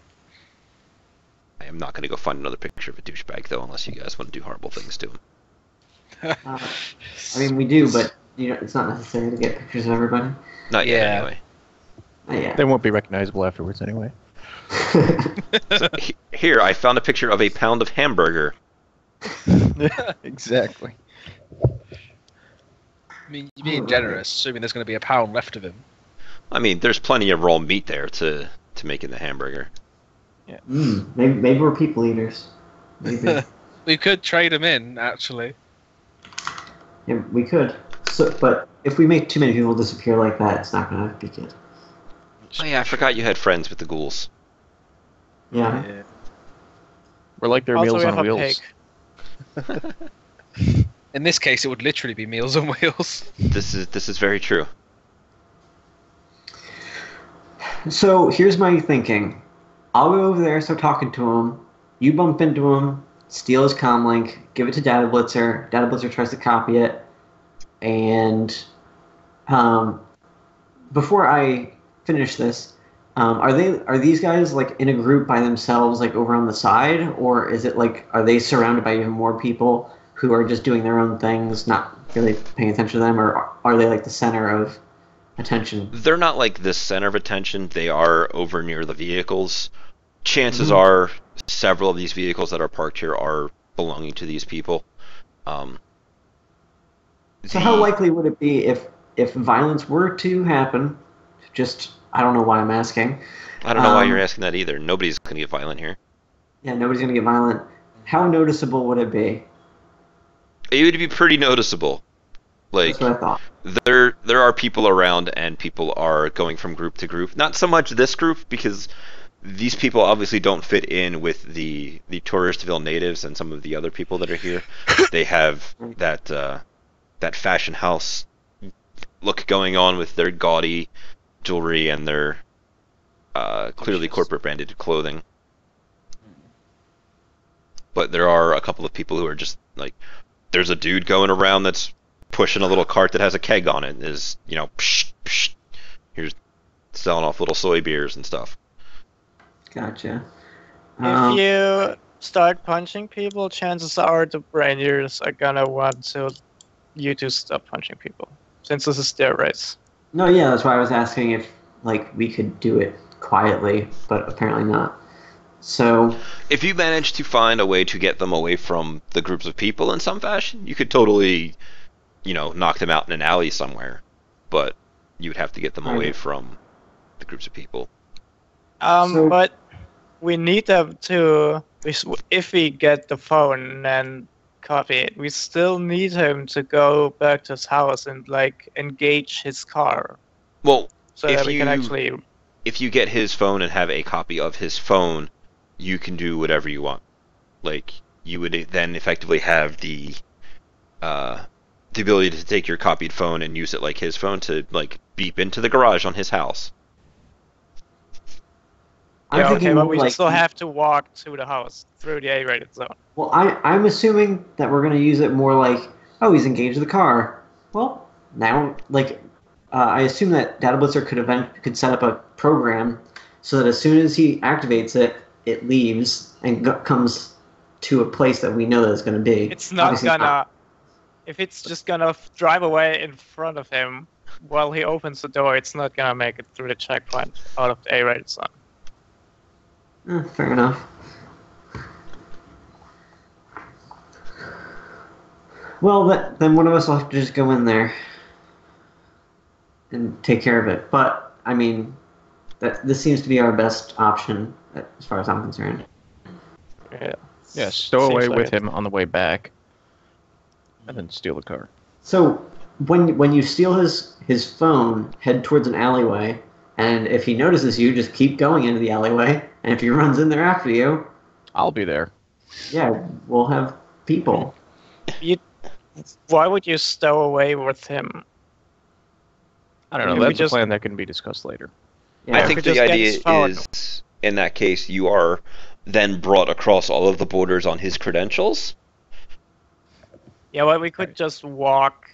I am not going to go find another picture of a douchebag though, unless you guys want to do horrible things to him. I mean, we do, but it's not necessary to get pictures of everybody. Not yet, Yeah. anyway. Yeah. They won't be recognizable afterwards anyway. Here, I found a picture of a pound of hamburger. Exactly. I mean, you're being generous, assuming there's going to be a pound left of him. I mean, there's plenty of raw meat there to make in the hamburger. Maybe we're people eaters. Maybe. We could trade him in, actually. Yeah, we could. So, but if we make too many people disappear like that, it's not going to be good. Oh yeah, I forgot you had friends with the ghouls. Yeah. We're like their Also, Meals we on have a Wheels. pig. In this case, it would literally be Meals on Wheels. This is very true. So here's my thinking. I'll go over there, start talking to him. You bump into him, steal his comlink, give it to Data Blitzer. Data Blitzer tries to copy it, and before I finish this, are these guys like in a group by themselves, like over on the side, or is it like are they surrounded by even more people who are just doing their own things, not really paying attention to them, or are they like the center of attention? They're not like the center of attention. They are over near the vehicles. Chances are several of these vehicles that are parked here are belonging to these people. So how likely would it be if violence were to happen? Just I don't know why I'm asking. I don't know why you're asking that either. Nobody's going to get violent here. Yeah, nobody's gonna get violent. How noticeable would it be? It would be pretty noticeable. Like, That's what I thought. there are people around, and people are going from group to group. Not so much this group, because these people obviously don't fit in with the Touristville natives and some of the other people that are here. They have that fashion house look going on with their gaudy jewelry and their clearly corporate branded clothing. But there are a couple of people who are just like, there's a dude going around that's pushing a little cart that has a keg on it. Is, you know, psh, psh, here's selling off little soy beers and stuff. Gotcha. If you start punching people, chances are the Rangers are gonna want you to stop punching people, since this is their race. No, yeah, that's why I was asking if like we could do it quietly, but apparently not. So If you manage to find a way to get them away from the groups of people in some fashion, you could totally, you know, knock them out in an alley somewhere. But you would have to get them away from the groups of people. But we need them to. If we get the phone and copy it, we still need him to go back to his house and like engage his car, Well, so that we can actually. if you get his phone and have a copy of his phone, you can do whatever you want. Like, you would then effectively have the ability to take your copied phone and use it like his phone to like beep into the garage on his house. Yeah, okay, but we like, still have to walk to the house through the A-rated zone. Well, I'm assuming that we're gonna use it more like, oh, he's engaged the car. Well, now like I assume that Data Blitzer could set up a program so that as soon as he activates it, it leaves and comes to a place that we know that it's going to be. It's not Obviously gonna. If it's just gonna drive away in front of him while he opens the door, it's not gonna make it through the checkpoint out of the A-rated zone. Fair enough. Well, then one of us will have to just go in there and take care of it. But I mean, this seems to be our best option as far as I'm concerned. Yeah. Yeah, stow away Seems like with it. him on the way back, and then steal the car. So when you steal his phone, head towards an alleyway, and if he notices you, just keep going into the alleyway. And if he runs in there after you, I'll be there. yeah, we'll have people. Why would you stow away with him? I don't know. Maybe we That's a just- plan that can be discussed later. Yeah, I think could just the get idea his phone. is, in that case, you are then brought across all of the borders on his credentials. Yeah, well, we could just walk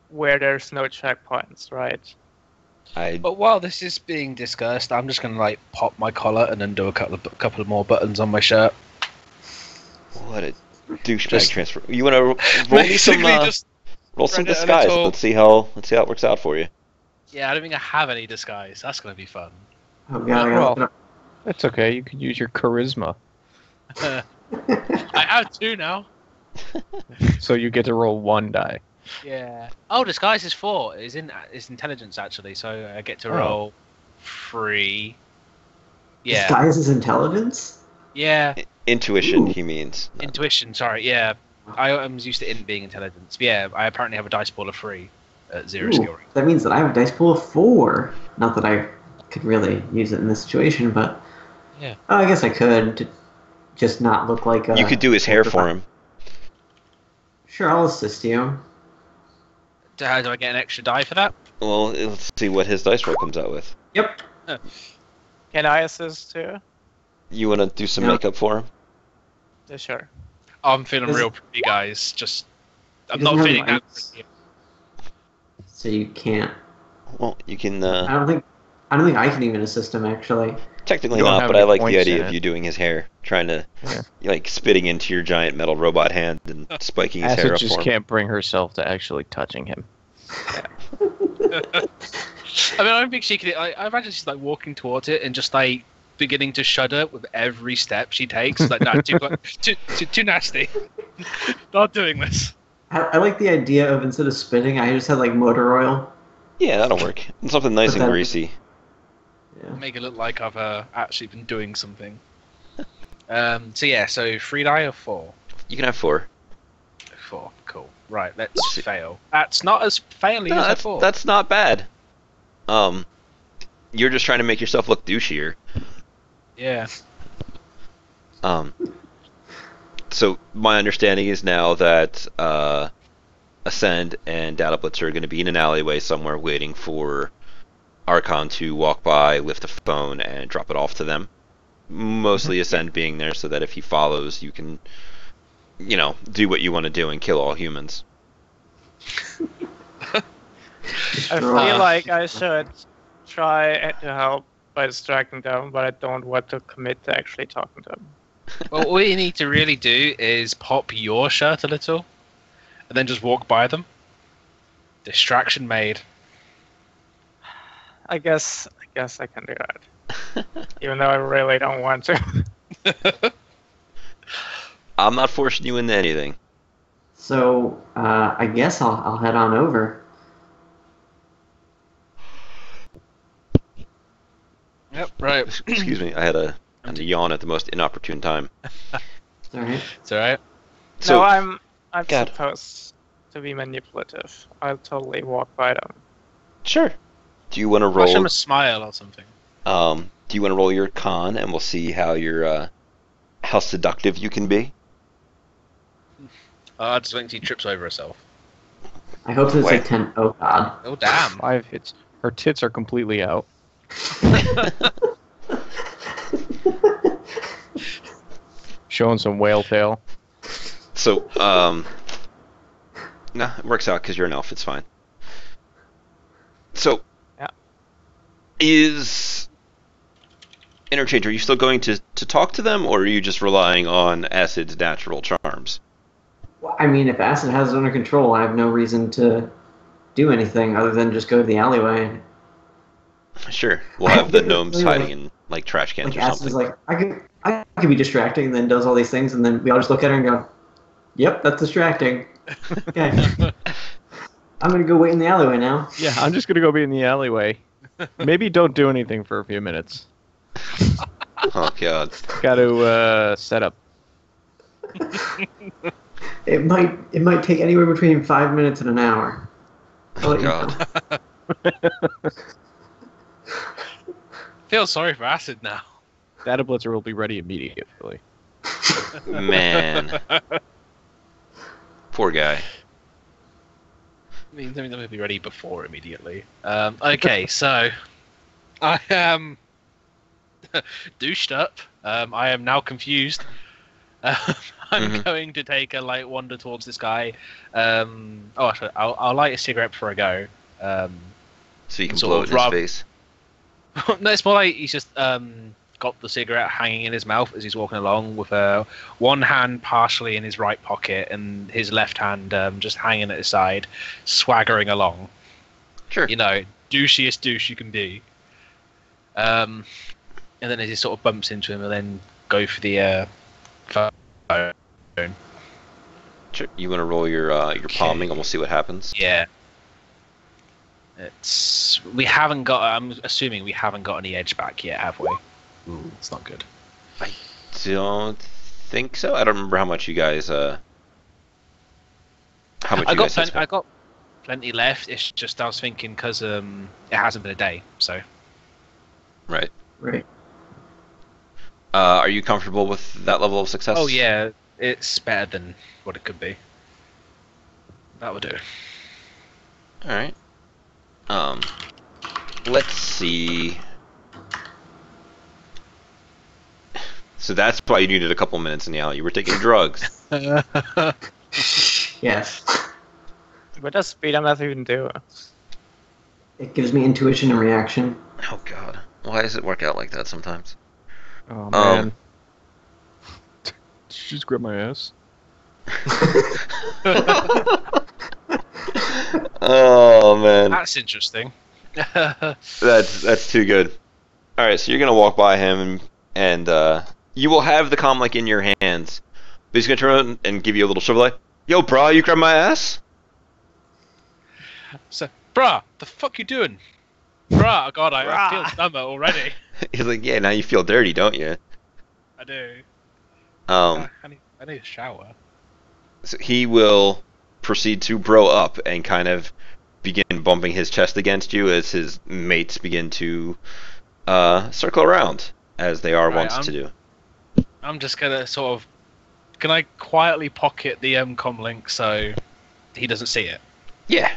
where there's no checkpoints, right? But while this is being discussed, I'm just gonna like pop my collar and undo a couple of more buttons on my shirt. What a douchebag Just- transfer! You want to roll me some Basically, just roll some render a disguise? little- Let's see how it works out for you. yeah, I don't think I have any disguise. That's gonna be fun. Oh god, I gotta look it up. That's okay. You can use your charisma, I have two now. so you get to roll one die. Yeah. Oh, disguise is 4. It's intelligence actually, so I get to Oh. roll 3. Yeah. Disguise intelligence? Yeah. Intuition, Ooh. he means. Intuition. Sorry. Yeah. I'm used to int being intelligence. But yeah, I apparently have a dice pool of 3 at 0 Ooh, skill rank. that means that I have a dice pool of 4. Not that I could really use it in this situation, but Yeah. oh, I guess I could to just not look like a... You could do his hair for him. Sure, I'll assist you. How do I get an extra die for that? Well, let's see what his dice roll comes out with. Yep. Can I assist too? You want to do some Yeah. makeup for him? Yeah, sure. I'm feeling Does- real pretty, guys. Just I'm He doesn't not have feeling that lights. pretty. So you can't. Well, you can. I don't think I can even assist him actually. Technically You don't not, have but I any like the points idea in of it. you doing his hair, trying to, Yeah. like, spitting into your giant metal robot hand and spiking his hair Acid up just for him. can't bring herself to actually touching him. I mean, I don't think she could. I imagine she's like walking towards it and just like beginning to shudder with every step she takes. Like, no, too nasty. Not doing this. I like the idea of instead of spitting, I just had like motor oil. Yeah, that'll work. And something nice But and then- greasy. Yeah. Make it look like I've actually been doing something. So 3 die or 4? You can have 4. 4, cool. Right, let's fail. That's not as failing No, as I that's, thought. that's not bad. You're just trying to make yourself look douchier. Yeah. So my understanding is now that Ascend and Data Blitzer are going to be in an alleyway somewhere waiting for Archon to walk by, lift the phone, and drop it off to them. Mostly Ascend being there so that if he follows, you can, do what you want to do and kill all humans. I feel like I should try to help by distracting them, but I don't want to commit to actually talking to them. Well, all you need to really do is pop your shirt a little, and then just walk by them. Distraction made. I guess I can do that. Even though I really don't want to. I'm not forcing you into anything. So I guess I'll head on over. Yep, right. Excuse me, I had a yawn at the most inopportune time. It's all right. It's alright. So, No, I'm God. supposed to be manipulative. I'll totally walk by them. sure. Do you want to Flash him roll? a smile or something. Do you want to roll your con, and we'll see how how seductive you can be? I just think she trips over herself. I hope it's Wait. like 10. Oh God. Oh, damn. 5 hits. Her tits are completely out. Showing some whale tail. So, nah, it works out because you're an elf. It's fine. So, Yeah. is Interchange, are you still going to talk to them, or are you just relying on Acid's natural charms? Well, I mean, if Acid has it under control, I have no reason to do anything other than just go to the alleyway. Sure, we'll have the gnomes hiding in like trash cans Like or Acid's something. like, I could be distracting, and then does all these things, and then we all just look at her and go, "Yep, that's distracting." Okay. I'm gonna go wait in the alleyway now. Yeah, I'm just gonna go be in the alleyway. Maybe don't do anything for a few minutes. Oh god. Got to set up. It might take anywhere between 5 minutes and an hour. I'll Oh let you god. know. Feel sorry for Acid now. Data Blitzer will be ready immediately. Man. Poor guy. I mean, let me be ready before immediately. Okay, so I am douched up. I am now confused. I'm going to take a wander towards this guy. Actually, I'll light a cigarette before I go. So you can Sort blow of it in his rob- face. No, it's more like he's just got the cigarette hanging in his mouth as he's walking along, with one hand partially in his right pocket and his left hand just hanging at his side, swaggering along. Sure. Douchiest douche you can be. And then as he sort of bumps into him, and then go for the phone. Sure. You want to roll your palming, and we'll see what happens. Yeah. We haven't got. I'm assuming we haven't got any edge back yet, have we? Ooh, it's not good. Don't think so. I don't remember how much you guys. How much I you guys got plenty left. It's just I was thinking because it hasn't been a day, so. Right. Right. Are you comfortable with that level of success? Oh yeah, it's better than what it could be. That would do. All right. Let's see. So that's why you needed a couple minutes in the alley. You were taking drugs. Yes. What does speed math even do? It gives me intuition and reaction. Oh God, why does it work out like that sometimes? Oh man. Did you just grab my ass? Oh man, That's interesting. that's too good. All right, so you're gonna walk by him, and you will have the comlink in your hands. But he's gonna turn around and give you a little shove like, "Yo, bro, you grab my ass?" So, bruh, the fuck you doing? Bruh, God, I Bruh. feel dumber already. He's like, "Yeah, now you feel dirty, don't you?" I do. Um, I need a shower. so he will proceed to bro up and kind of begin bumping his chest against you as his mates begin to circle around as they are Right, wont to do. I'm just gonna sort of. Can I quietly pocket the comm link so he doesn't see it? Yeah.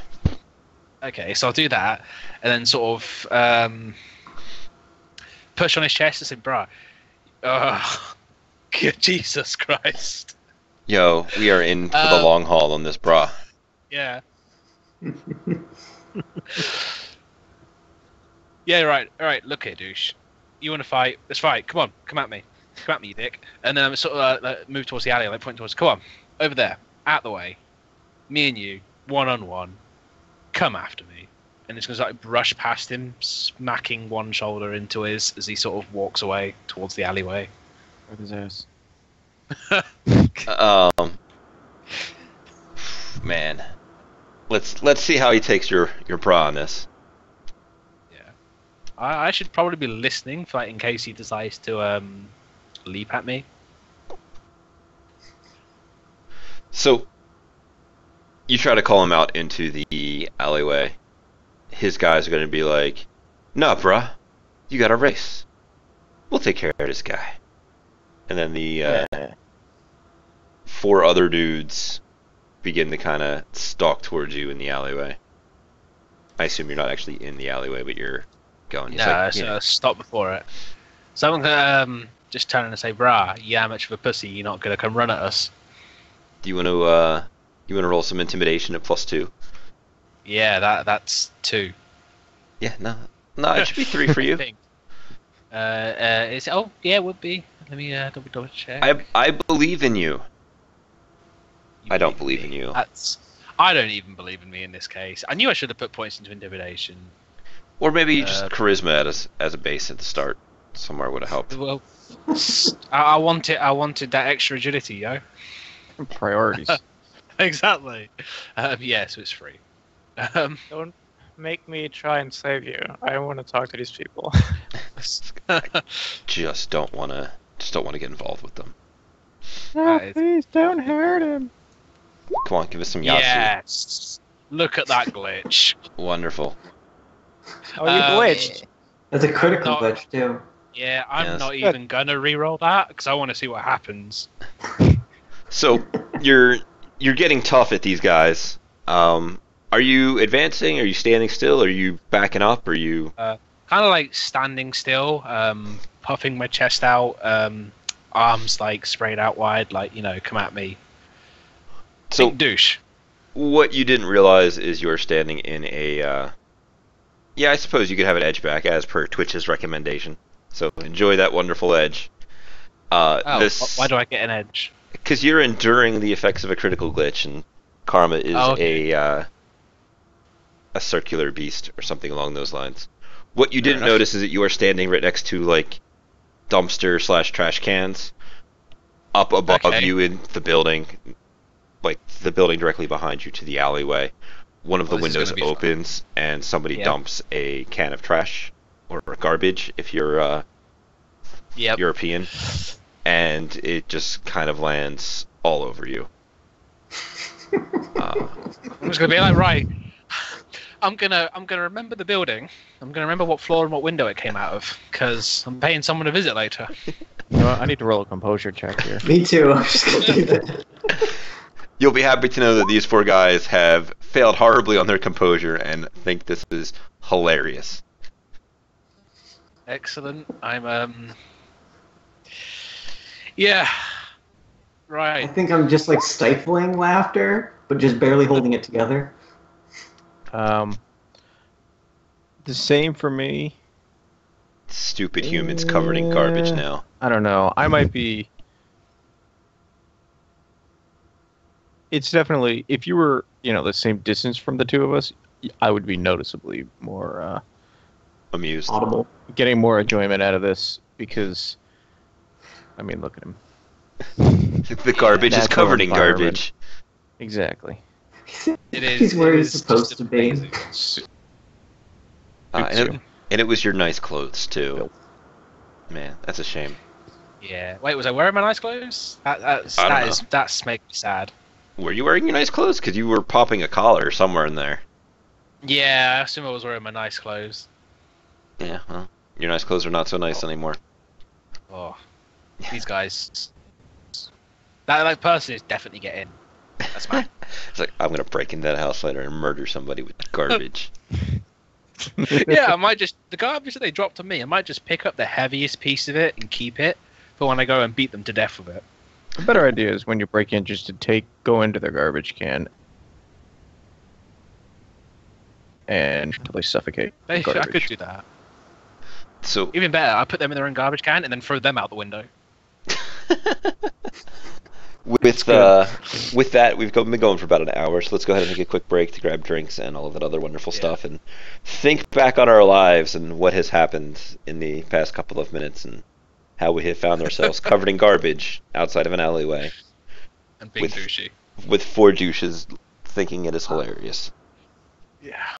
Okay, so I'll do that, and then sort of push on his chest and say, "Bruh, Jesus Christ." Yo, we are in for the long haul on this bra. Yeah. Yeah, right. All right. Look here, douche. You want to fight? Let's fight. Come on. Come at me. Come at me, you dick. And then sort of like, move towards the alley, like point towards. Come on, over there, out the way. Me and you, 1-on-1. Come after me. And it's gonna like brush past him, smacking one shoulder into his as he sort of walks away towards the alleyway. Grab his ass. Man, let's see how he takes your bra on this. Yeah. I should probably be listening for like in case he decides to leap at me. So you try to call him out into the alleyway. His guys are going to be like, "Nah, bruh, you got to race. We'll take care of this guy." And then the 4 other dudes begin to kind of stalk towards you in the alleyway. I assume you're not actually in the alleyway, but you're going. He's No, like, so stop before it. So I'm gonna just turn and say, "Brah, you how much of a pussy? You're not gonna come run at us." Do you want to roll some intimidation at +2? Yeah, that's 2. Yeah, no, it should be 3 for you. I think. Yeah, it would be. Let me double check. I believe in you. I don't believe in you. I don't even believe in me in this case. I knew I should have put points into intimidation. Or maybe just charisma as a base at the start. Somewhere would have helped. Well, I wanted that extra agility, yo. Priorities. Exactly. Yeah, so it's free. Don't make me try and save you. I want to talk to these people. Just don't want to get involved with them. No, please don't hurt him. Come on, give us some Yatsu. Yes. Look at that glitch. Wonderful. Oh, you glitched. That's a critical No. glitch too. Yeah, I'm Yes. not even gonna re-roll that because I want to see what happens. So you're getting tough at these guys. Are you advancing? Are you standing still? Are you backing up? Are you? Kind of like standing still, puffing my chest out, arms like sprayed out wide, like come at me. So Big douche. what you didn't realize is you're standing in a. Yeah, I suppose you could have an edge back as per Twitch's recommendation. So enjoy that wonderful edge. Why do I get an edge? Because you're enduring the effects of a critical glitch, and Karma is a circular beast or something along those lines. What you didn't notice is that you are standing right next to like dumpster/trash cans, up above you in the building, like the building directly behind you to the alleyway. One of the This is windows gonna be opens and somebody Yeah. dumps a can of trash or garbage if you're Yep. European, and it just kind of lands all over you. I'm just gonna be like, right. I'm gonna remember the building. I'm gonna remember what floor and what window it came out of, because I'm paying someone to visit later. You know what? I need to roll a composure check here. Me too. I'm just gonna do that. You'll be happy to know that these 4 guys have failed horribly on their composure and think this is hilarious. Excellent. I'm Yeah. I Right. think I'm just like stifling laughter, but just barely holding it together. The same for me. Stupid humans covered in garbage now. I don't know. I might be. It's definitely, if you were, the same distance from the two of us, I would be noticeably more Amused. Audible. getting more enjoyment out of this because, I mean, look at him. The garbage is Natural covered in environment. garbage. Exactly. It is. He's where it he's is supposed just to be. amazing. And it was your nice clothes too. Man, that's a shame. Yeah. Wait, was I wearing my nice clothes? I don't know. That's making me sad. Were you wearing your nice clothes? Because you were popping a collar somewhere in there. Yeah, I assume I was wearing my nice clothes. Yeah, well, your nice clothes are not so nice anymore. Oh, these guys. That person is definitely getting. That's mine. It's like, I'm going to break into that house later and murder somebody with garbage. Yeah, I might just the garbage that they dropped on me. I might just pick up the heaviest piece of it and keep it for when I go and beat them to death with it. A better idea is when you break in just to go into the garbage can and totally suffocate the I could garbage. do that. So, Even better, I put them in their own garbage can and then throw them out the window. with that, we've been going for about an hour, so let's go ahead and take a quick break to grab drinks and all of that other wonderful stuff and think back on our lives and what has happened in the past couple of minutes and how we have found ourselves covered in garbage outside of an alleyway And being douchey. with four douches thinking it is hilarious. Yeah.